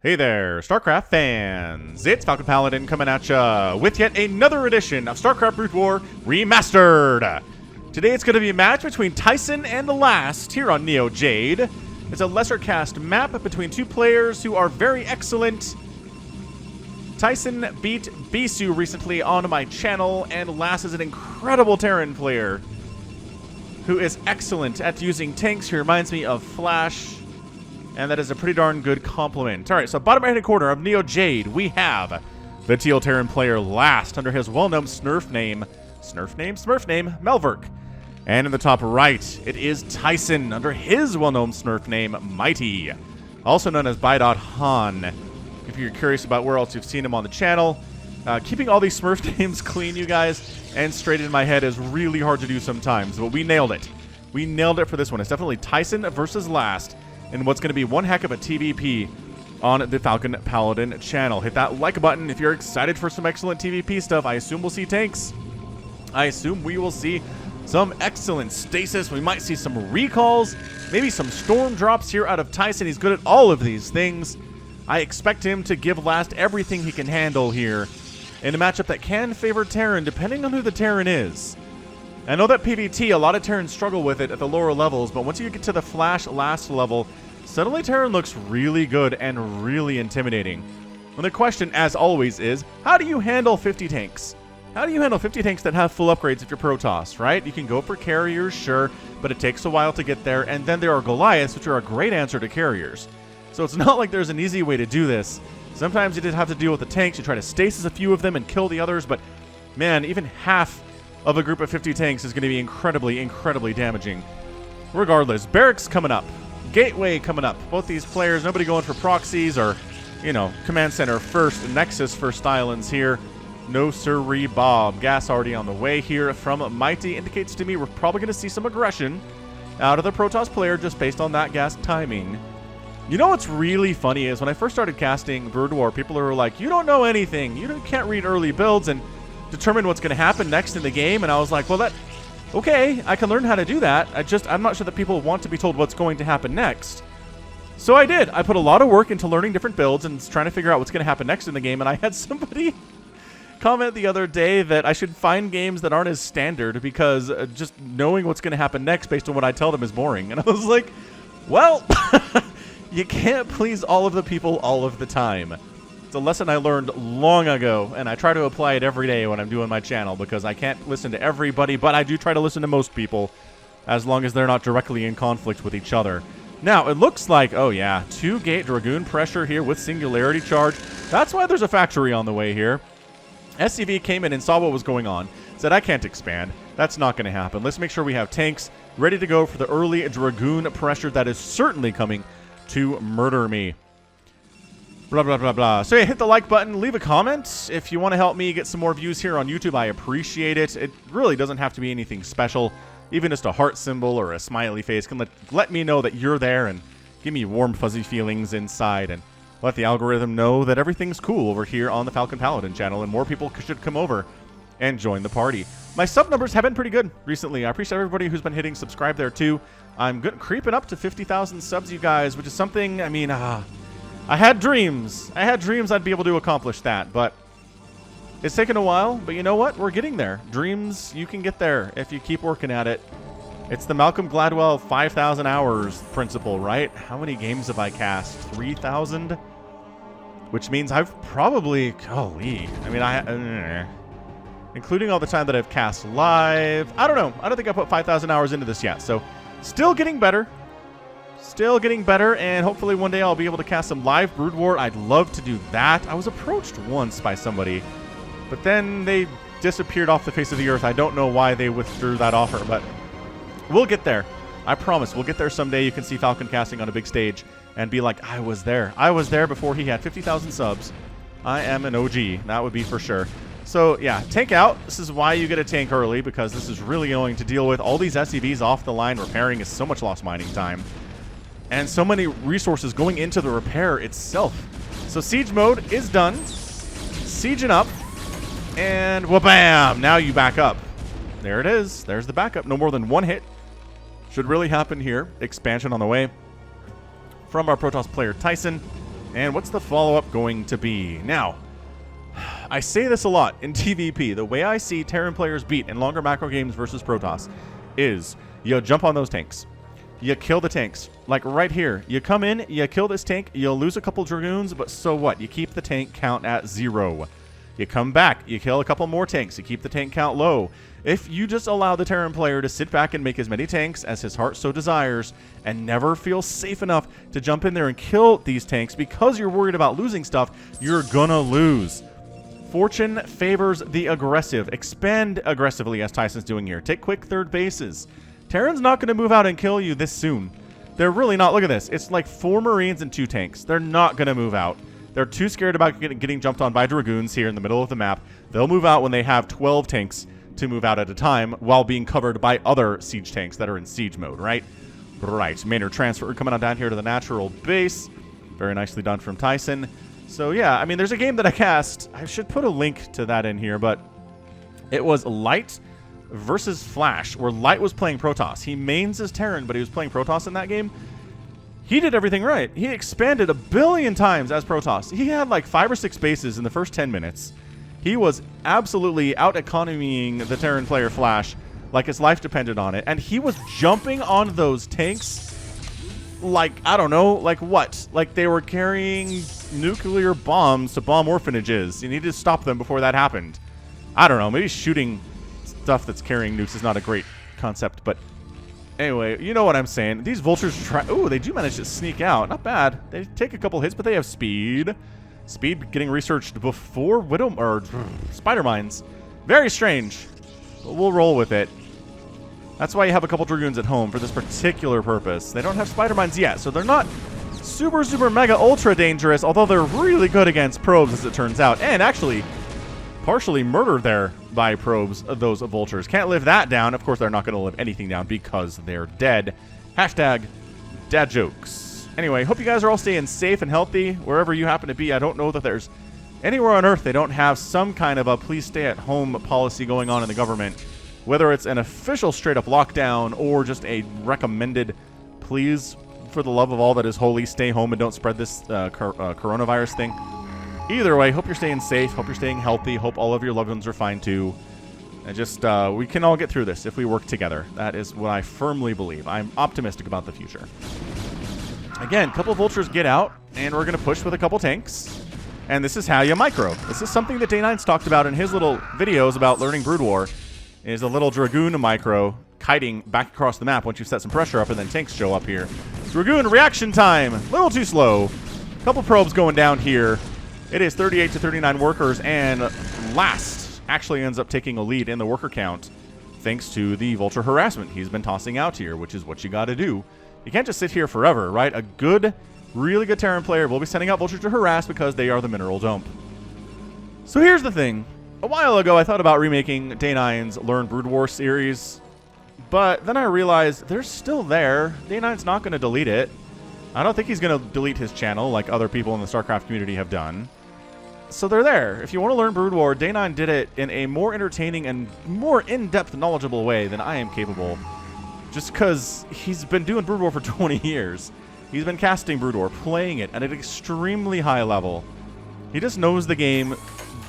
Hey there, StarCraft fans! It's Falcon Paladin coming at ya with yet another edition of StarCraft Brood War Remastered! Today it's going to be a match between Tyson and the Last here on Neo Jade. It's a lesser cast map between two players who are very excellent. Tyson beat Bisu recently on my channel, and Last is an incredible Terran player who is excellent at using tanks. He reminds me of Flash. And that is a pretty darn good compliment. Alright, so bottom right-hand corner of Neo Jade, we have the Teal Terran player Last under his well-known Smurf name, Melverk. And in the top right, it is Tyson under his well-known Smurf name, Mighty, also known as Bidot Han. If you're curious about where else you've seen him on the channel, keeping all these Smurf names clean, you guys, and straight in my head is really hard to do sometimes, but we nailed it. We nailed it for this one. It's definitely Tyson versus Last. And what's going to be one heck of a TVP on the Falcon Paladin channel. Hit that like button if you're excited for some excellent TVP stuff. I assume we'll see tanks. I assume we will see some excellent stasis. We might see some recalls, maybe some storm drops here out of Tyson. He's good at all of these things. I expect him to give Last everything he can handle here in a matchup that can favor Terran, depending on who the Terran is. I know that PvT, a lot of Terrans struggle with it at the lower levels, but once you get to the Flash Last level, suddenly Terran looks really good and really intimidating. And the question, as always, is, how do you handle 50 tanks? How do you handle 50 tanks that have full upgrades if you're Protoss, right? You can go for carriers, sure, but it takes a while to get there, and then there are Goliaths, which are a great answer to carriers. So it's not like there's an easy way to do this. Sometimes you just have to deal with the tanks, you try to stasis a few of them and kill the others, but man, even half of a group of 50 tanks is going to be incredibly, incredibly damaging. Regardless, Barracks coming up. Gateway coming up. Both these players, nobody going for proxies or, you know, Command Center first, Nexus first islands here. No sirree, Bob. Gas already on the way here from Mighty. Indicates to me we're probably going to see some aggression out of the Protoss player just based on that gas timing. You know what's really funny is when I first started casting Brood War, people are like, you don't know anything. You can't read early builds and determine what's going to happen next in the game. And I was like, well, okay, I can learn how to do that. I'm not sure that people want to be told what's going to happen next. So I did. I put a lot of work into learning different builds and trying to figure out what's going to happen next in the game. And I had somebody comment the other day that I should find games that aren't as standard because just knowing what's going to happen next based on what I tell them is boring. And I was like, well, you can't please all of the people all of the time. It's a lesson I learned long ago, and I try to apply it every day when I'm doing my channel because I can't listen to everybody, but I do try to listen to most people as long as they're not directly in conflict with each other. Now, it looks like, oh yeah, 2-gate Dragoon pressure here with Singularity Charge. That's why there's a factory on the way here. SCV came in and saw what was going on, said, I can't expand. That's not going to happen. Let's make sure we have tanks ready to go for the early Dragoon pressure that is certainly coming to murder me. Blah, blah, blah, blah. So yeah, hit the like button, leave a comment. If you want to help me get some more views here on YouTube, I appreciate it. It really doesn't have to be anything special. Even just a heart symbol or a smiley face can let me know that you're there and give me warm, fuzzy feelings inside and let the algorithm know that everything's cool over here on the Falcon Paladin channel and more people should come over and join the party. My sub numbers have been pretty good recently. I appreciate everybody who's been hitting subscribe there too. I'm creeping up to 50,000 subs, you guys, which is something, I mean, I had dreams. I'd be able to accomplish that, but it's taken a while. But you know what? We're getting there. Dreams, you can get there if you keep working at it. It's the Malcolm Gladwell 5,000 hours principle, right? How many games have I cast? 3,000? Which means I've probably, golly. I mean, including all the time that I've cast live. I don't know. I don't think I put 5,000 hours into this yet. So still getting better. Still getting better, and hopefully one day I'll be able to cast some live Brood War. I'd love to do that. I was approached once by somebody, but then they disappeared off the face of the earth. I don't know why they withdrew that offer, but we'll get there. I promise we'll get there someday. You can see Falcon casting on a big stage and be like, I was there. I was there before he had 50,000 subs. I am an OG. That would be for sure. So yeah, tank out. This is why you get a tank early, because this is really annoying to deal with. All these SCVs off the line repairing is so much lost mining time. And so many resources going into the repair itself. So siege mode is done. Sieging up. And wha-bam! Now you back up. There it is. There's the backup. No more than one hit. Should really happen here. Expansion on the way from our Protoss player Tyson. And what's the follow-up going to be? Now, I say this a lot in TVP. The way I see Terran players beat in longer macro games versus Protoss is you jump on those tanks. You kill the tanks. Like right here. You come in, you kill this tank, you'll lose a couple Dragoons, but so what? You keep the tank count at 0. You come back, you kill a couple more tanks, you keep the tank count low. If you just allow the Terran player to sit back and make as many tanks as his heart so desires and never feel safe enough to jump in there and kill these tanks because you're worried about losing stuff, you're gonna lose. Fortune favors the aggressive. Expand aggressively, as Tyson's doing here. Take quick third bases. Terran's not going to move out and kill you this soon. They're really not. Look at this. It's like 4 Marines and 2 tanks. They're not going to move out. They're too scared about getting jumped on by Dragoons here in the middle of the map. They'll move out when they have 12 tanks to move out at a time while being covered by other siege tanks that are in siege mode, right? Right. Maynard transfer coming on down here to the natural base. Very nicely done from Tyson. So, yeah, I mean, there's a game that I cast. I should put a link to that in here, but it was Light versus Flash, where Light was playing Protoss. He mains as Terran, but he was playing Protoss in that game. He did everything right. He expanded 1 billion times as Protoss. He had like 5 or 6 bases in the first 10 minutes. He was absolutely out-economying the Terran player Flash like his life depended on it. And he was jumping on those tanks like, I don't know, like what? Like they were carrying nuclear bombs to bomb orphanages. You need to stop them before that happened. I don't know. Maybe shooting stuff that's carrying nukes is not a great concept, but anyway, you know what I'm saying. These vultures try... Ooh, they do manage to sneak out. Not bad. They take a couple hits, but they have speed. Speed getting researched before Widow... or Spider Mines. Very strange. But we'll roll with it. That's why you have a couple Dragoons at home for this particular purpose. They don't have Spider Mines yet, so they're not super, super, mega, ultra dangerous, although they're really good against probes, as it turns out. And actually, partially murdered there by probes, those vultures. Can't live that down. Of course, they're not going to live anything down because they're dead. Hashtag dad jokes. Anyway, hope you guys are all staying safe and healthy wherever you happen to be. I don't know that there's anywhere on Earth they don't have some kind of a please stay at home policy going on in the government. Whether it's an official straight-up lockdown or just a recommended, please, for the love of all that is holy, stay home and don't spread this coronavirus thing. Either way, hope you're staying safe, hope you're staying healthy, hope all of your loved ones are fine too. And just, we can all get through this if we work together. That is what I firmly believe. I'm optimistic about the future. Again, a couple vultures get out, and we're going to push with a couple tanks. And this is how you micro. This is something that Day9's talked about in his little videos about learning Brood War. Is a little Dragoon micro kiting back across the map once you set some pressure up and then tanks show up here. Dragoon reaction time. Little too slow. Couple probes going down here. It is 38 to 39 workers, and last actually ends up taking a lead in the worker count thanks to the vulture harassment he's been tossing out here, which is what you got to do. You can't just sit here forever, right? A good, really good Terran player will be sending out vultures to harass because they are the mineral dump. So here's the thing. A while ago, I thought about remaking Day9's Learn Brood War series, but then I realized they're still there. Day9's not going to delete it. I don't think he's going to delete his channel like other people in the StarCraft community have done. So they're there. If you want to learn Brood War, Day9 did it in a more entertaining and more in-depth, knowledgeable way than I am capable. Just because he's been doing Brood War for 20 years. He's been casting Brood War, playing it at an extremely high level. He just knows the game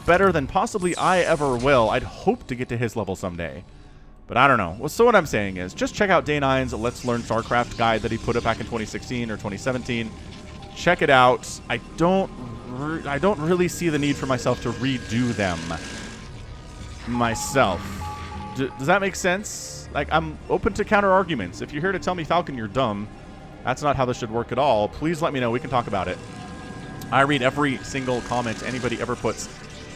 better than possibly I ever will. I'd hope to get to his level someday. But I don't know. Well, so what I'm saying is, just check out Day9's Let's Learn StarCraft guide that he put up back in 2016 or 2017. Check it out. I don't really see the need for myself to redo them myself. Does that make sense? Like, I'm open to counter arguments. If you're here to tell me, Falcon, you're dumb, that's not how this should work at all. Please let me know. We can talk about it. I read every single comment anybody ever puts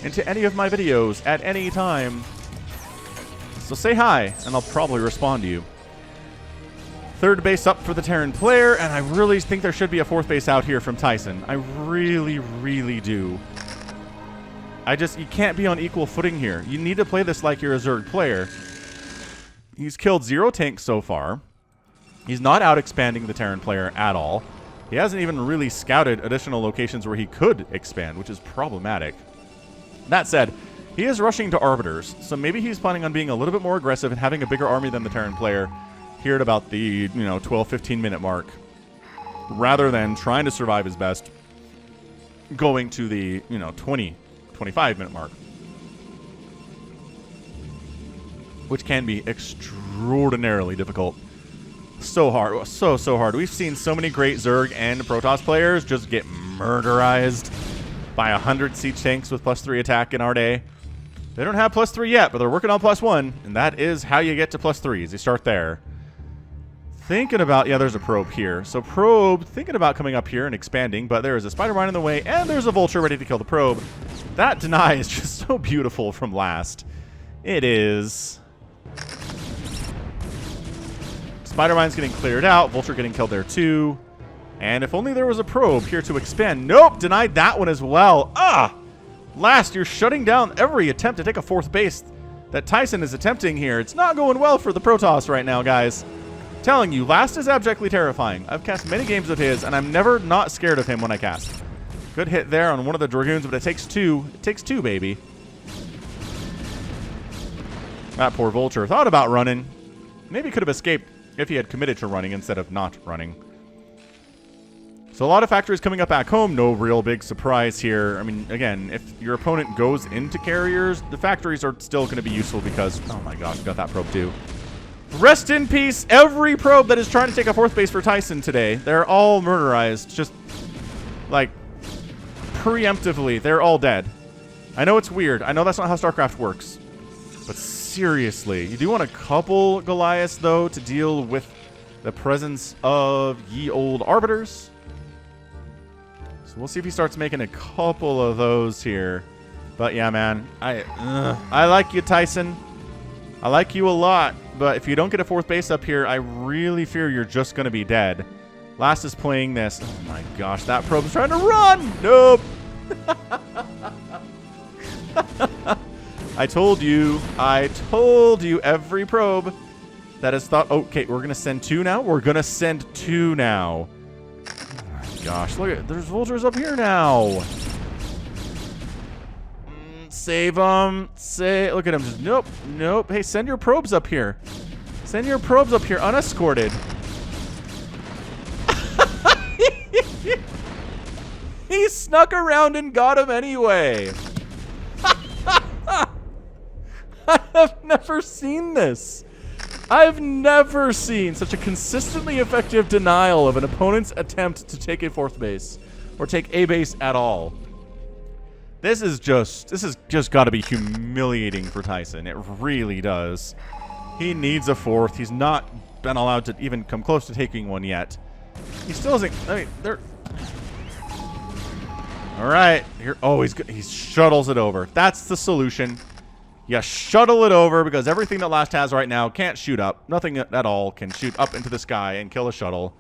into any of my videos at any time. So say hi, and I'll probably respond to you. Third base up for the Terran player, and I really think there should be a fourth base out here from Tyson. I really, really do. You can't be on equal footing here. You need to play this like you're a Zerg player. He's killed 0 tanks so far. He's not out expanding the Terran player at all. He hasn't even really scouted additional locations where he could expand, which is problematic. That said, he is rushing to Arbiters, so maybe he's planning on being a little bit more aggressive and having a bigger army than the Terran player here at about the 12-15 minute mark, rather than trying to survive his best going to the, 20, 25-minute mark. Which can be extraordinarily difficult. So hard. So hard. We've seen so many great Zerg and Protoss players just get murderized by 100 siege tanks with +3 attack in our day. They don't have +3 yet, but they're working on +1, and that is how you get to +3s. You start there. Thinking about, yeah, there's a probe here. So probe, thinking about coming up here and expanding, but there is a spider mine in the way, and there's a vulture ready to kill the probe. That deny is just so beautiful from last. It is. Spider mine's getting cleared out, vulture getting killed there too. And if only there was a probe here to expand. Nope, denied that one as well. Last, you're shutting down every attempt to take a 4th base that Tyson is attempting here. It's not going well for the Protoss right now, guys. Telling you, Last is abjectly terrifying. I've cast many games of his, and I'm never not scared of him when I cast. Good hit there on one of the Dragoons, but it takes 2. It takes 2, baby. That poor vulture thought about running. Maybe could have escaped if he had committed to running instead of not running. So a lot of factories coming up back home. No real big surprise here. I mean, again, if your opponent goes into carriers, the factories are still going to be useful because, oh my gosh, we got that probe too. Rest in peace, every probe that is trying to take a 4th base for Tyson today. They're all murderized. Just, like, preemptively. They're all dead. I know it's weird. I know that's not how StarCraft works. But seriously, you do want a couple Goliaths, though, to deal with the presence of ye old Arbiters. So we'll see if he starts making a couple of those here. But yeah, man, I like you, Tyson. I like you a lot. But if you don't get a 4th base up here, I really fear you're just going to be dead. Last is playing this. Oh my gosh, that probe's trying to run. Nope. I told you every probe that has thought, okay, we're going to send 2 now. We're going to send 2 now. Oh my gosh, look at, there's vultures up here now. Save them. Look at him. Just, nope. Hey, send your probes up here. Send your probes up here unescorted. He snuck around and got him anyway. I have never seen this. I've never seen such a consistently effective denial of an opponent's attempt to take a 4th base or take a base at all. This is just got to be humiliating for Tyson. It really does. He needs a 4th. He's not been allowed to even come close to taking one yet. He still isn't. I mean, they're. All right. Here. Oh, he shuttles it over. That's the solution. You shuttle it over because everything that Last has right now can't shoot up. Nothing at all can shoot up into the sky and kill a shuttle.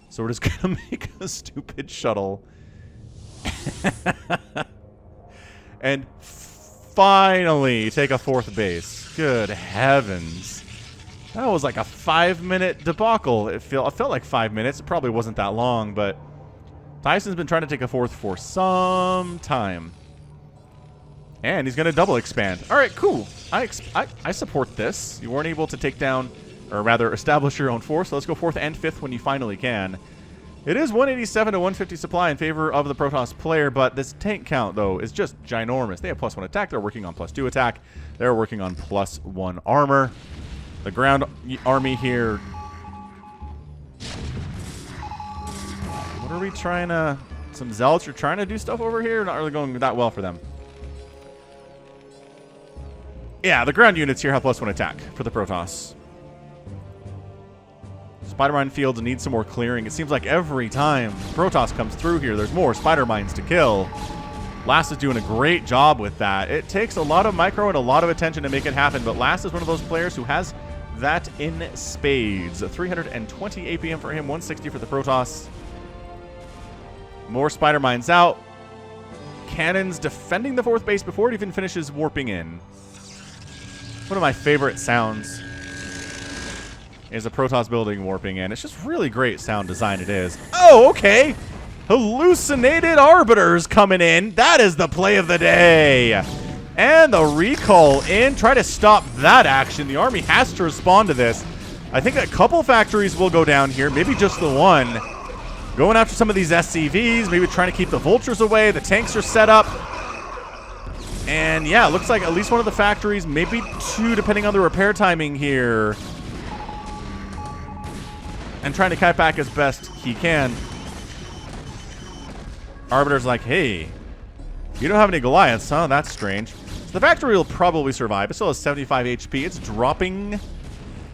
So we're just going to make a stupid shuttle. And finally take a 4th base. Good heavens. That was like a 5-minute debacle. It felt like 5 minutes. It probably wasn't that long, but Tyson's been trying to take a 4th for some time. And he's going to double expand. All right, cool. I support this. You weren't able to take down, or rather establish your own 4th, so let's go 4th and 5th when you finally can. It is 187 to 150 supply in favor of the Protoss player, but this tank count, though, is just ginormous. They have +1 attack. They're working on +2 attack. They're working on +1 armor. The ground army here. What are we trying to... Some zealots are trying to do stuff over here? Not really going that well for them. Yeah, the ground units here have +1 attack for the Protoss. Spider mine fields need some more clearing. It seems like every time Protoss comes through here, there's more spider mines to kill. Last is doing a great job with that. It takes a lot of micro and a lot of attention to make it happen, but Last is one of those players who has that in spades. 320 APM for him, 160 for the Protoss. More spider mines out. Cannons defending the 4th base before it even finishes warping in. One of my favorite sounds is a Protoss building warping in. It's just really great sound design it is. Oh, okay. Hallucinated Arbiters coming in. That is the play of the day. And the recall in. Try to stop that action. The army has to respond to this. I think a couple factories will go down here. Maybe just the one. Going after some of these SCVs, maybe trying to keep the vultures away. The tanks are set up. And yeah, it looks like at least one of the factories, maybe two, depending on the repair timing here. And trying to cut back as best he can. Arbiter's like, hey, you don't have any Goliaths, huh? That's strange. So the factory will probably survive. It still has 75 HP. It's dropping.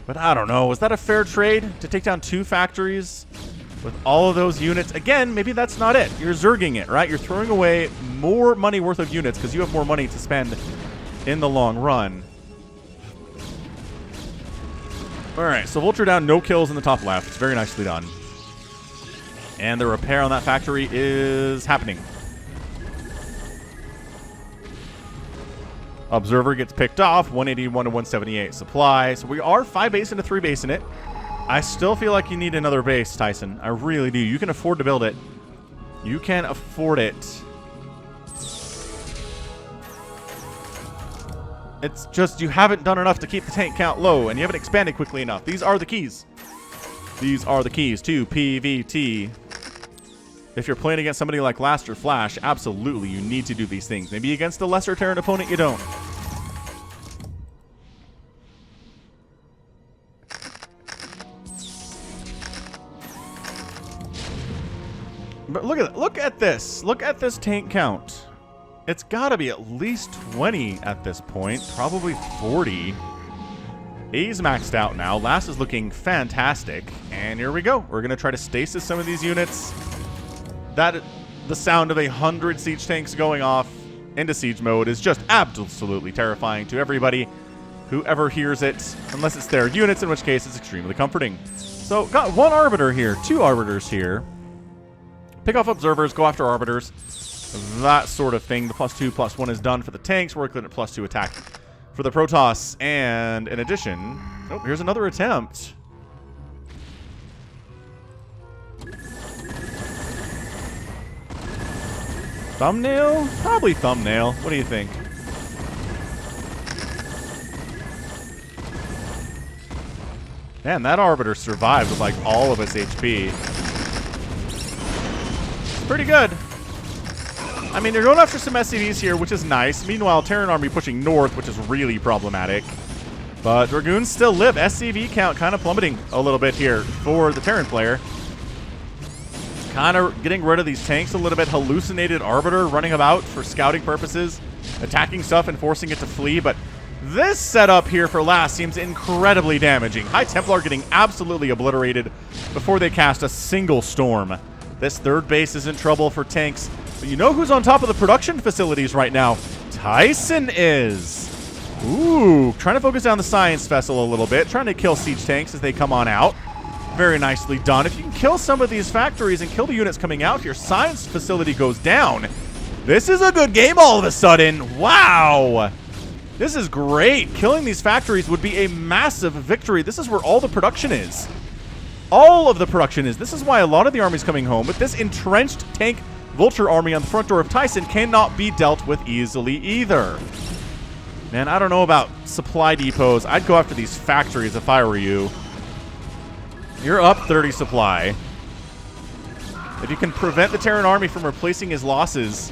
But I don't know. Is that a fair trade to take down 2 factories with all of those units? Again, maybe that's not it. You're zerging it, right? You're throwing away more money worth of units because you have more money to spend in the long run. All right, so Vulture down, no kills in the top left. It's very nicely done. And the repair on that factory is happening. Observer gets picked off, 181 to 178 supply. So we are 5 base into 3 base in it. I still feel like you need another base, Tyson. I really do. You can afford to build it. You can afford it. It's just you haven't done enough to keep the tank count low, and you haven't expanded quickly enough. These are the keys. These are the keys to PvT. If you're playing against somebody like Last or Flash, absolutely you need to do these things. Maybe against a lesser Terran opponent, you don't. But look at this. Look at this tank count. It's got to be at least 20 at this point, probably 40. A's maxed out now. Last is looking fantastic. And here we go. We're going to try to stasis some of these units. The sound of 100 siege tanks going off into siege mode is just absolutely terrifying to everybody who ever hears it, unless it's their units, in which case it's extremely comforting. So got 1 arbiter here, 2 arbiters here. Pick off observers, go after arbiters, that sort of thing. The +2/+1 is done for the tanks. We're looking at +2 attack for the Protoss. And in addition, oh, here's another attempt. Thumbnail? Probably thumbnail. What do you think? Man, that arbiter survived with like all of its HP. It's pretty good. I mean, they're going after some SCVs here, which is nice. Meanwhile, Terran Army pushing north, which is really problematic. But Dragoons still live. SCV count kind of plummeting a little bit here for the Terran player. Kind of getting rid of these tanks a little bit. Hallucinated Arbiter running about for scouting purposes, attacking stuff and forcing it to flee. But this setup here for Last seems incredibly damaging. High Templar getting absolutely obliterated before they cast a single storm. This third base is in trouble for tanks. But you know who's on top of the production facilities right now? Tyson is. Ooh, trying to focus down the science vessel a little bit. Trying to kill siege tanks as they come on out. Very nicely done. If you can kill some of these factories and kill the units coming out, your science facility goes down. This is a good game all of a sudden. Wow. This is great. Killing these factories would be a massive victory. This is where all the production is. All of the production is. This is why a lot of the army's coming home. But this entrenched tank vulture army on the front door of Tyson cannot be dealt with easily either. Man, I don't know about supply depots. I'd go after these factories if I were you. You're up 30 supply. If you can prevent the Terran army from replacing his losses,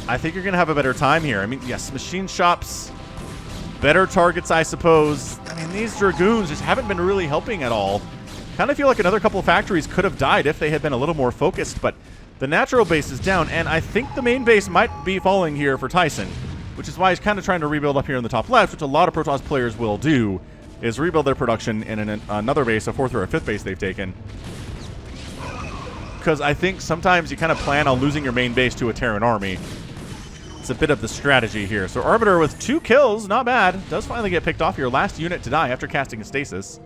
I think you're going to have a better time here. I mean, yes, machine shops, better targets, I suppose. I mean, these Dragoons just haven't been really helping at all. Kind of feel like another couple of factories could have died if they had been a little more focused, but the natural base is down, and I think the main base might be falling here for Tyson, which is why he's kind of trying to rebuild up here in the top left, which a lot of Protoss players will do, is rebuild their production in another base, a 4th or a 5th base they've taken. Because I think sometimes you kind of plan on losing your main base to a Terran army. It's a bit of the strategy here. So Arbiter with 2 kills, not bad. Does finally get picked off, your last unit to die after casting a stasis.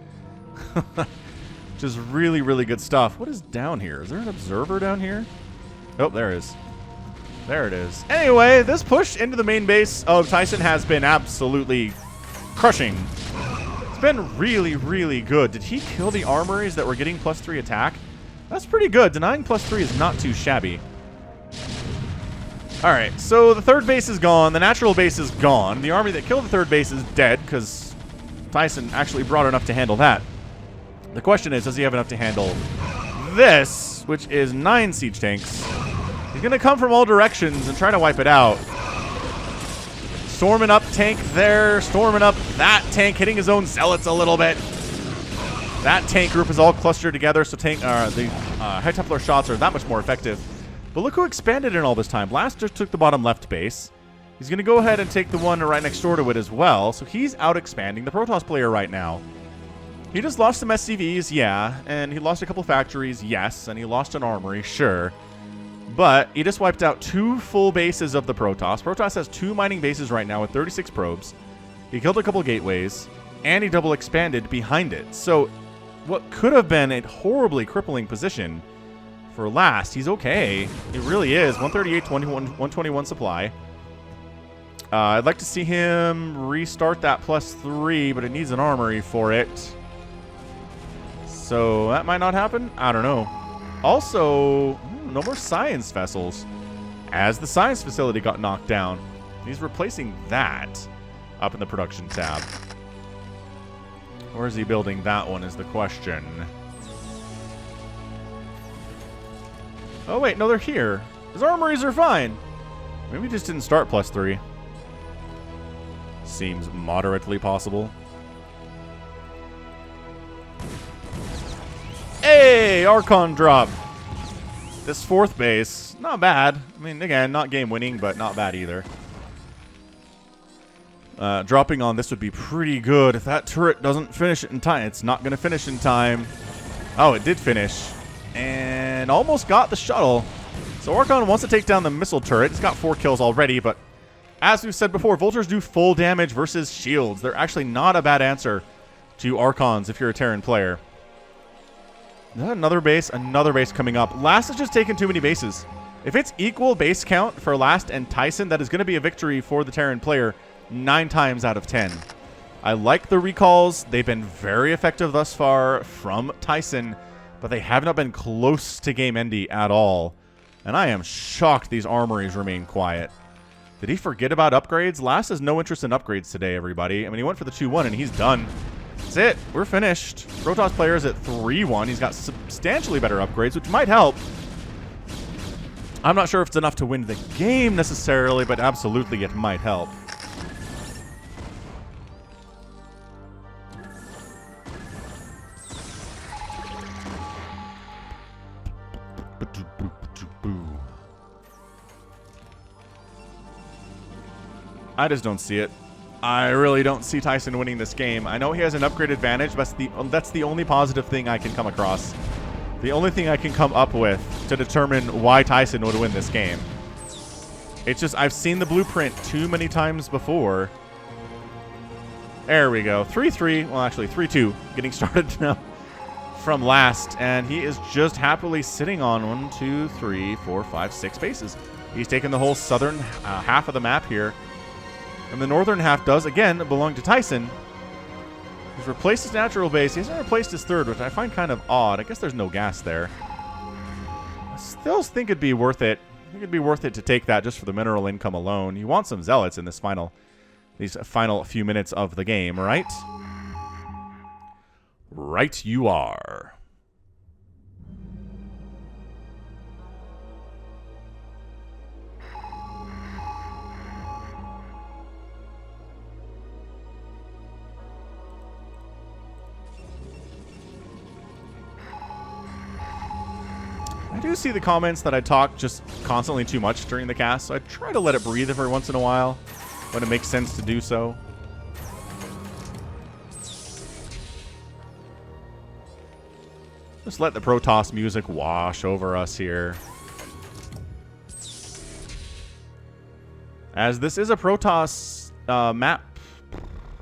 Which is really, really good stuff. What is down here? Is there an observer down here? Oh, there is. There it is. Anyway, this push into the main base of Tyson has been absolutely crushing. It's been really, really good. Did he kill the armories that were getting +3 attack? That's pretty good. Denying +3 is not too shabby. All right, so the third base is gone. The natural base is gone. The army that killed the third base is dead because Tyson actually brought enough to handle that. The question is, does he have enough to handle this, which is 9 siege tanks. He's going to come from all directions and try to wipe it out. Storming up tank there, storming up that tank, hitting his own zealots a little bit. That tank group is all clustered together, so the High Templar shots are that much more effective. But look who expanded in all this time. Blast just took the bottom left base. He's going to go ahead and take the one right next door to it as well, so he's out expanding the Protoss player right now. He just lost some SCVs, yeah, and he lost a couple factories, yes, and he lost an armory, sure. But he just wiped out 2 full bases of the Protoss. Protoss has 2 mining bases right now with 36 probes. He killed a couple gateways, and he double expanded behind it. So what could have been a horribly crippling position for last, he's okay. It really is. 138, 121 supply. I'd like to see him restart that +3, but it needs an armory for it. So that might not happen. I don't know. Also, no more science vessels, as the science facility got knocked down. He's replacing that up in the production tab. Where is he building that one is the question. Oh wait, no, they're here. His armories are fine. Maybe he just didn't start +3. Seems moderately possible. Hey, Archon drop. This 4th base, not bad. I mean, again, not game winning, but not bad either. Dropping on this would be pretty good if that turret doesn't finish it in time. It's not going to finish in time. Oh, it did finish. And almost got the shuttle. So Archon wants to take down the missile turret. It's got 4 kills already, but as we've said before, Vultures do full damage versus shields. They're actually not a bad answer to Archons if you're a Terran player. Another base coming up. Last has just taken too many bases. If it's equal base count for Last and Tyson, that is going to be a victory for the Terran player 9 times out of 10. I like the recalls. They've been very effective thus far from Tyson, but they have not been close to game ending at all. And I am shocked these armories remain quiet. Did he forget about upgrades? Last has no interest in upgrades today, everybody. I mean, he went for the 2-1 and he's done. That's it. We're finished. Protoss player is at 3-1. He's got substantially better upgrades, which might help. I'm not sure if it's enough to win the game necessarily, but absolutely it might help. I just don't see it. I really don't see Tyson winning this game. I know he has an upgrade advantage, but that's the only positive thing I can come across. The only thing I can come up with to determine why Tyson would win this game. It's just, I've seen the blueprint too many times before. There we go. 3-3. Well, actually, 3-2. Getting started now from Last. And he is just happily sitting on 1, 2, 3, 4, 5, 6 bases. He's taken the whole southern half of the map here. And the northern half does, again, belong to Tyson. He's replaced his natural base. He hasn't replaced his 3rd, which I find kind of odd. I guess there's no gas there. I still think it'd be worth it. I think it'd be worth it to take that just for the mineral income alone. You want some zealots in these final few minutes of the game, right? Right you are. I do see the comments that I talk just constantly too much during the cast, so I try to let it breathe every once in a while when it makes sense to do so. Just let the Protoss music wash over us here. As this is a Protoss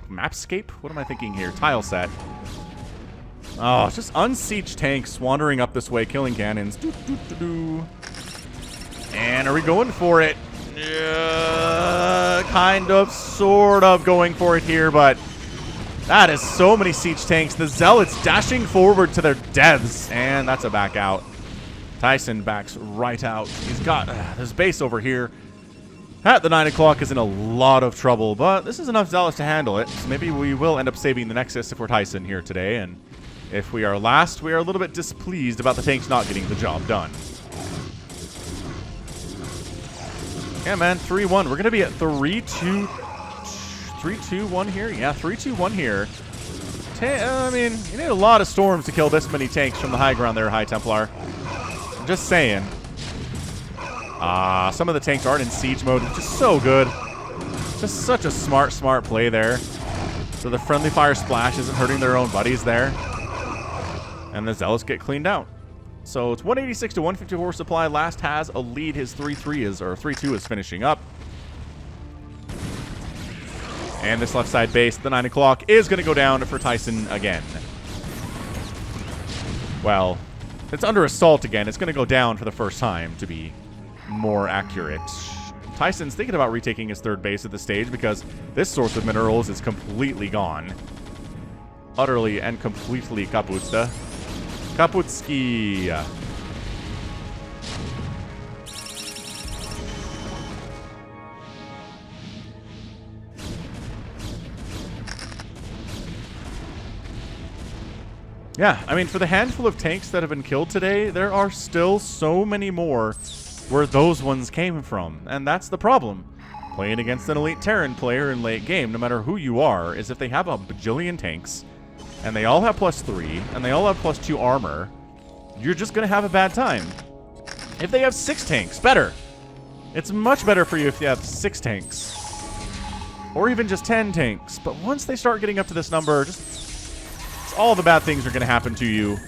mapscape? What am I thinking here? Tile set. Oh, it's just unsieged tanks wandering up this way, killing cannons. Doo, doo, doo, doo. And are we going for it? Kind of, sort of going for it here, but that is so many siege tanks. The Zealots dashing forward to their deaths, and that's a back out. Tyson backs right out. He's got his base over here. At the 9 o'clock is in a lot of trouble, but this is enough Zealots to handle it. So maybe we will end up saving the Nexus if we're Tyson here today, and If we are last, we are a little bit displeased about the tanks not getting the job done. Yeah, man, 3-1. We're going to be at 3-2. 3-2-1 here? Yeah, 3-2-1 here. I mean, you need a lot of storms to kill this many tanks from the high ground there, High Templar. I'm just saying. Some of the tanks aren't in siege mode, which is so good. Just such a smart play there. So the friendly fire splash isn't hurting their own buddies there. And the Zealots get cleaned out. So it's 186 to 154 supply. Last has a lead. His 3-2 is finishing up. And this left side base, the 9 o'clock, is going to go down for Tyson again. Well, it's under assault again. It's going to go down for the first time, to be more accurate. Tyson's thinking about retaking his third base at this stage because this source of minerals is completely gone. Utterly and completely kaputsta. Kaputski. Yeah, I mean, for the handful of tanks that have been killed today, there are still so many more where those ones came from. And that's the problem. Playing against an elite Terran player in late game, no matter who you are, is if they have a bajillion tanks, and they all have +3, and they all have +2 armor, you're just going to have a bad time. If they have 6 tanks, better. It's much better for you if you have 6 tanks. Or even just 10 tanks. But once they start getting up to this number, just all the bad things are going to happen to you.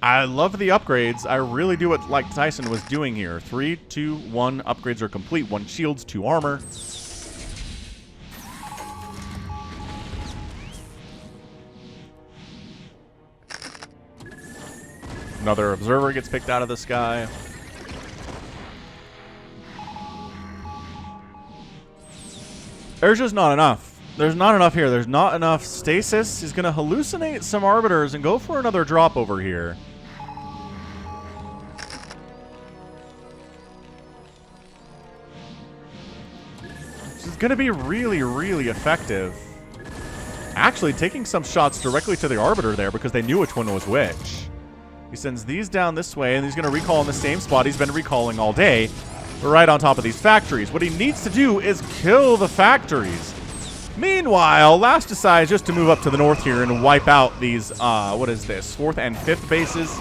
I love the upgrades. I really do what like Tyson was doing here. 3, 2, 1 upgrades are complete. 1 shields, 2 armor. Another observer gets picked out of the sky. There's just not enough. There's not enough here. There's not enough stasis. He's going to hallucinate some arbiters and go for another drop over here. This is going to be really, really effective. Actually, taking some shots directly to the arbiter there because they knew which one was which. He sends these down this way, and he's going to recall in the same spot he's been recalling all day. Right on top of these factories. What he needs to do is kill the factories. Meanwhile, Last decides just to move up to the north here and wipe out these, what is this, 4th and 5th bases.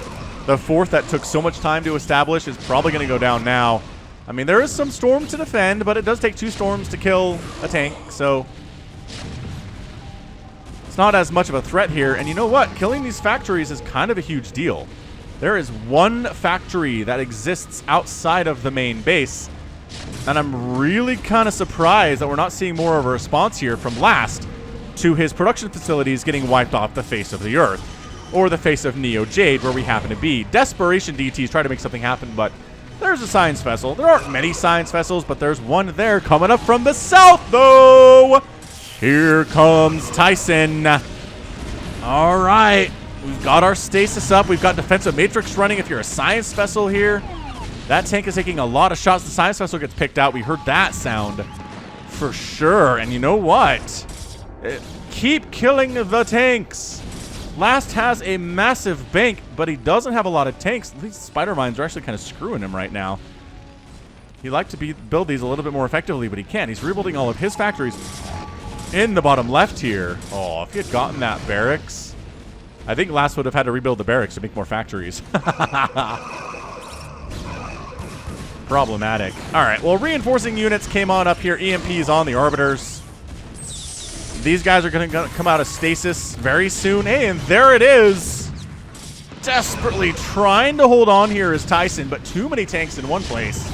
The 4th that took so much time to establish is probably going to go down now. I mean, there is some storm to defend, but it does take 2 storms to kill a tank, so it's not as much of a threat here. And you know what? Killing these factories is kind of a huge deal. There is 1 factory that exists outside of the main base, and I'm really kind of surprised that we're not seeing more of a response here from Last to his production facilities getting wiped off the face of the earth, or the face of Neo Jade, where we happen to be. Desperation DTs try to make something happen, but there's a science vessel. There aren't many science vessels, but there's one there coming up from the south, though. Here comes Tyson. All right. We've got our stasis up. We've got defensive matrix running if you're a science vessel here. That tank is taking a lot of shots. The science vessel gets picked out. We heard that sound for sure. And you know what? Keep killing the tanks. Last has a massive bank, but he doesn't have a lot of tanks. These spider mines are actually kind of screwing him right now. He'd like to build these a little bit more effectively, but he can't. He's rebuilding all of his factories in the bottom left here. Oh, if he had gotten that barracks, I think Last would have had to rebuild the barracks to make more factories. Problematic. All right, well, reinforcing units came on up here. EMPs on the arbiters. These guys are going to come out of stasis very soon. Hey, and there it is. Desperately trying to hold on here is Tyson, but too many tanks in one place.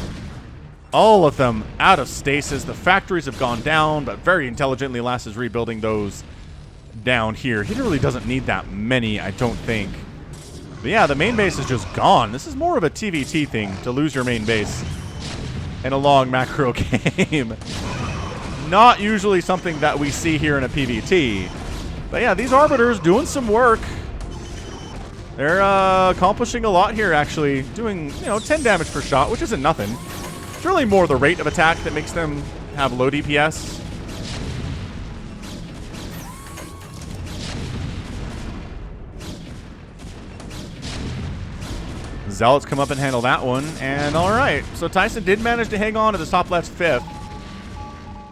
All of them out of stasis. The factories have gone down, but very intelligently Last is rebuilding those down here. He really doesn't need that many, I don't think. But yeah, the main base is just gone. This is more of a TVT thing, to lose your main base in a long macro game. Not usually something that we see here in a PvT. But yeah, these arbiters doing some work. They're accomplishing a lot here, actually. Doing, 10 damage per shot, which isn't nothing. It's really more the rate of attack that makes them have low DPS. Zealots come up and handle that one. And all right, so Tyson did manage to hang on to the top left 5th.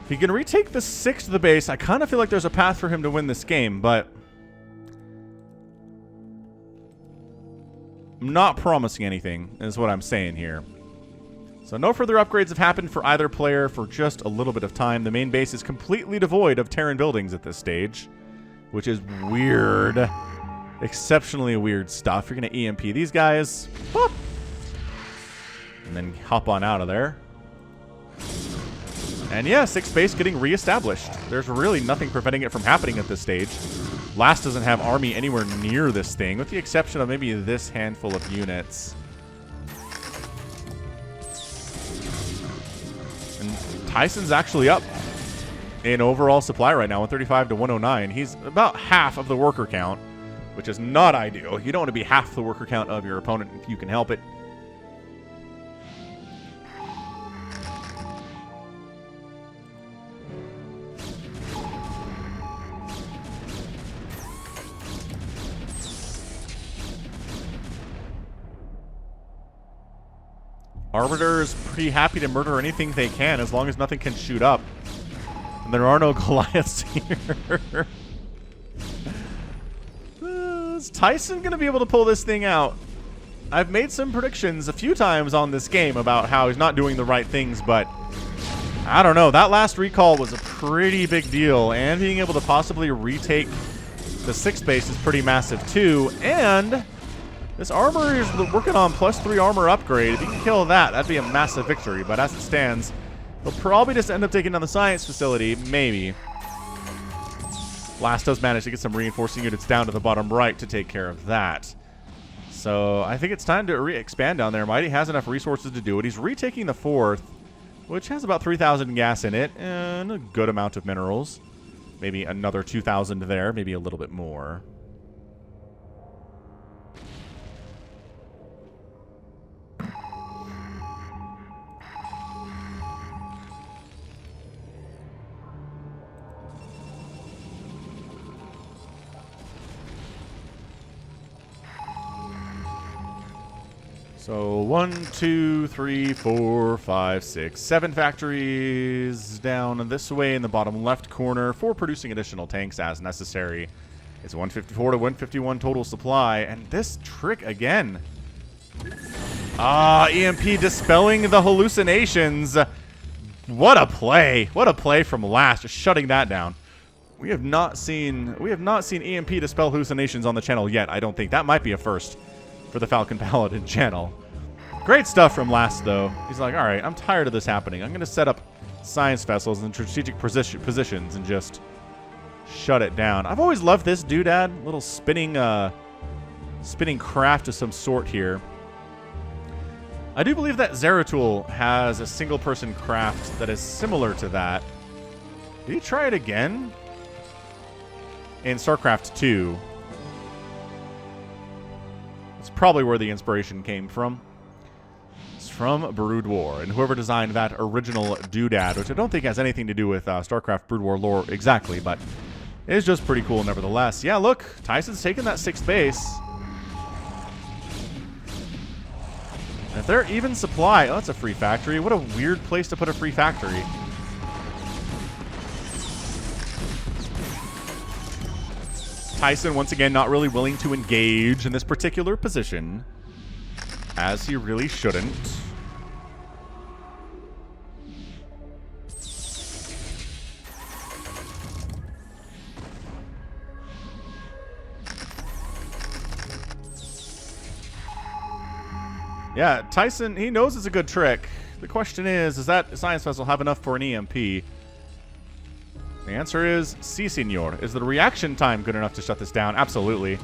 If he can retake the 6th of the base, I kind of feel like there's a path for him to win this game, but I'm not promising anything, is what I'm saying here. So no further upgrades have happened for either player for just a little bit of time. The main base is completely devoid of Terran buildings at this stage, which is weird. Exceptionally weird stuff. You're going to EMP these guys. Whoop, and then hop on out of there. And yeah, 6th base getting reestablished. There's really nothing preventing it from happening at this stage. Last doesn't have army anywhere near this thing, with the exception of maybe this handful of units. And Tyson's actually up in overall supply right now, 135 to 109. He's about half of the worker count, which is not ideal. You don't want to be half the worker count of your opponent if you can help it. Arbiter is pretty happy to murder anything they can as long as nothing can shoot up. And there are no Goliaths here. Is Tyson going to be able to pull this thing out? I've made some predictions a few times on this game about how he's not doing the right things, but I don't know. That last recall was a pretty big deal, and being able to possibly retake the 6th base is pretty massive too. And this armor is working on +3 armor upgrade. If you can kill that, that'd be a massive victory. But as it stands, he'll probably just end up taking down the science facility, maybe. Last does manage to get some reinforcing units down to the bottom right to take care of that. So I think it's time to expand down there. Mighty has enough resources to do it. He's retaking the 4th, which has about 3,000 gas in it and a good amount of minerals. Maybe another 2,000 there, maybe a little bit more. So 1, 2, 3, 4, 5, 6, 7 factories down this way in the bottom left corner for producing additional tanks as necessary. It's 154 to 151 total supply, and this trick again. EMP dispelling the hallucinations. What a play! What a play from Last, just shutting that down. We have not seen EMP dispel hallucinations on the channel yet. I don't think that might be a first for the Falcon Paladin channel. Great stuff from Last, though. He's like, all right, I'm tired of this happening. I'm going to set up science vessels in strategic positions and just shut it down. I've always loved this doodad, little spinning craft of some sort here. I do believe that Zeratul has a single-person craft that is similar to that. Did he try it again? In StarCraft 2. It's probably where the inspiration came from. It's from Brood War, and whoever designed that original doodad, which I don't think has anything to do with StarCraft Brood War lore exactly, but it is just pretty cool nevertheless. Yeah, look, Tyson's taking that 6th base. If they're even supply, oh, that's a free factory. What a weird place to put a free factory. Tyson, once again, not really willing to engage in this particular position, as he really shouldn't. Yeah, Tyson, he knows it's a good trick. The question is does that science vessel have enough for an EMP? The answer is, si, senor. Is the reaction time good enough to shut this down? Absolutely.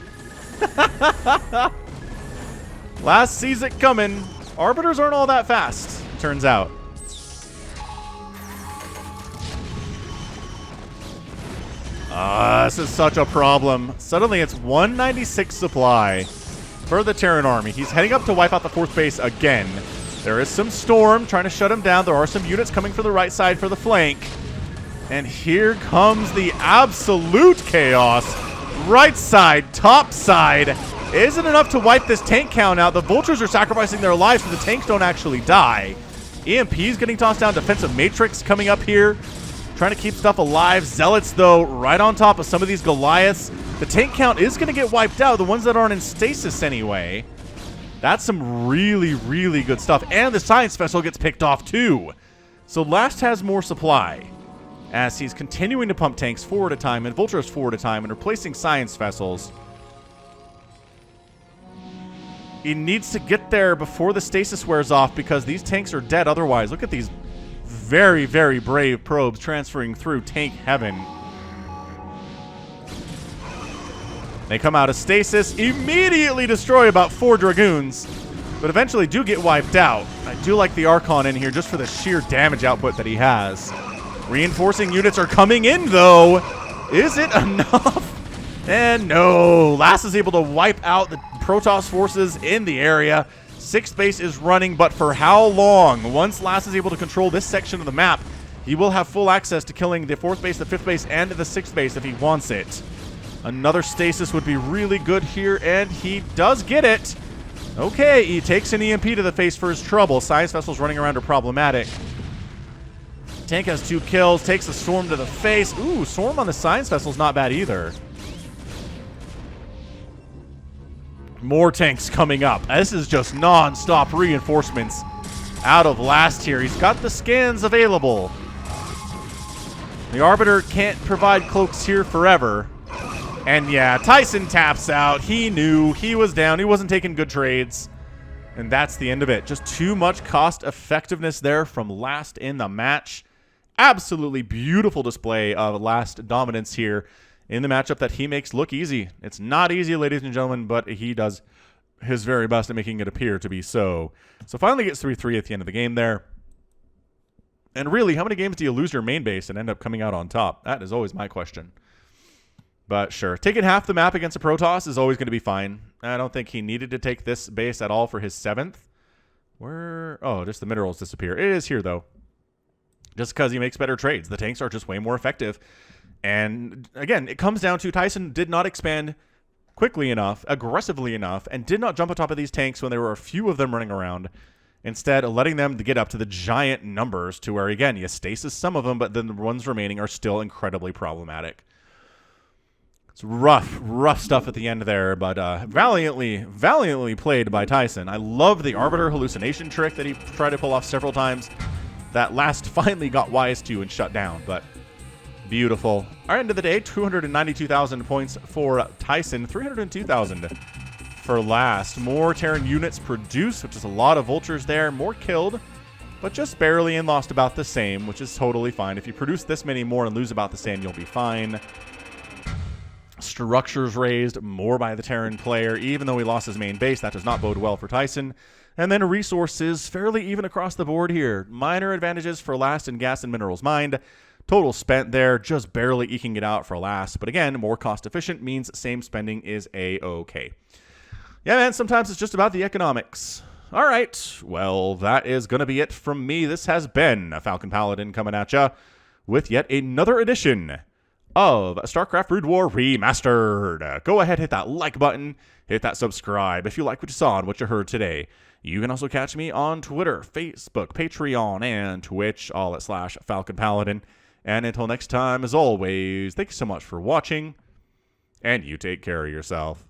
Last sees it coming. Arbiters aren't all that fast, turns out. This is such a problem. Suddenly it's 196 supply for the Terran army. He's heading up to wipe out the 4th base again. There is some storm trying to shut him down. There are some units coming for the right side for the flank. And here comes the absolute chaos. Right side, top side. isn't enough to wipe this tank count out. The vultures are sacrificing their lives so the tanks don't actually die. EMP's getting tossed down. Defensive Matrix coming up here, trying to keep stuff alive. Zealots, though, right on top of some of these Goliaths. The tank count is going to get wiped out, the ones that aren't in stasis anyway. That's some really, really good stuff. And the Science Vessel gets picked off, too. So Last has more supply, as he's continuing to pump tanks 4 at a time and vultures 4 at a time and replacing Science Vessels. He needs to get there before the stasis wears off because these tanks are dead otherwise. Look at these very, very brave probes transferring through tank heaven. They come out of stasis, immediately destroy about 4 Dragoons, but eventually do get wiped out. I do like the Archon in here just for the sheer damage output that he has. Reinforcing units are coming in, though. Is it enough? And no. Last is able to wipe out the Protoss forces in the area. 6th base is running, but for how long? Once Last is able to control this section of the map, he will have full access to killing the 4th base, the 5th base, and the 6th base if he wants it. Another stasis would be really good here, and he does get it. Okay, he takes an EMP to the face for his trouble. Science Vessels running around are problematic. Tank has 2 kills, takes a Swarm to the face. Ooh, Swarm on the Science Vessel's not bad either. More tanks coming up. This is just non-stop reinforcements out of Last here. He's got the scans available. The Arbiter can't provide cloaks here forever. And yeah, Tyson taps out. He knew he was down. He wasn't taking good trades. And that's the end of it. Just too much cost effectiveness there from Last in the match. Absolutely beautiful display of Last dominance here in the matchup that he makes look easy. It's not easy, ladies and gentlemen, but he does his very best at making it appear to be so. So finally gets 3-3 at the end of the game there. And really, how many games do you lose your main base and end up coming out on top? That is always my question. But sure, taking half the map against a Protoss is always going to be fine. I don't think he needed to take this base at all for his 7th. Where? Oh, just the minerals disappear. It is here, though. Just because he makes better trades. The tanks are just way more effective. And again, it comes down to Tyson did not expand quickly enough, aggressively enough, and did not jump on top of these tanks when there were a few of them running around. Instead, letting them to get up to the giant numbers to where, again, you stasis some of them, but then the ones remaining are still incredibly problematic. It's rough stuff at the end there, but valiantly played by Tyson. I love the Arbiter hallucination trick that he tried to pull off several times. That Last finally got wise to and shut down, but beautiful. Our end of the day, 292,000 points for Tyson, 302,000 for Last. More Terran units produced, which is a lot of vultures there. More killed, but just barely, and lost about the same, which is totally fine. If you produce this many more and lose about the same, you'll be fine. Structures raised more by the Terran player, even though he lost his main base. That does not bode well for Tyson. And then resources fairly even across the board here. Minor advantages for Last in gas and minerals mined. Total spent there, just barely eking it out for Last. But again, more cost efficient means same spending is a-okay. Yeah, man, sometimes it's just about the economics. All right, well, that is going to be it from me. This has been a Falcon Paladin coming at ya with yet another edition of StarCraft Brood War Remastered. Go ahead, hit that like button, hit that subscribe if you like what you saw and what you heard today. You can also catch me on Twitter, Facebook, Patreon, and Twitch, all at /Falcon Paladin. And until next time, as always, thank you so much for watching, and you take care of yourself.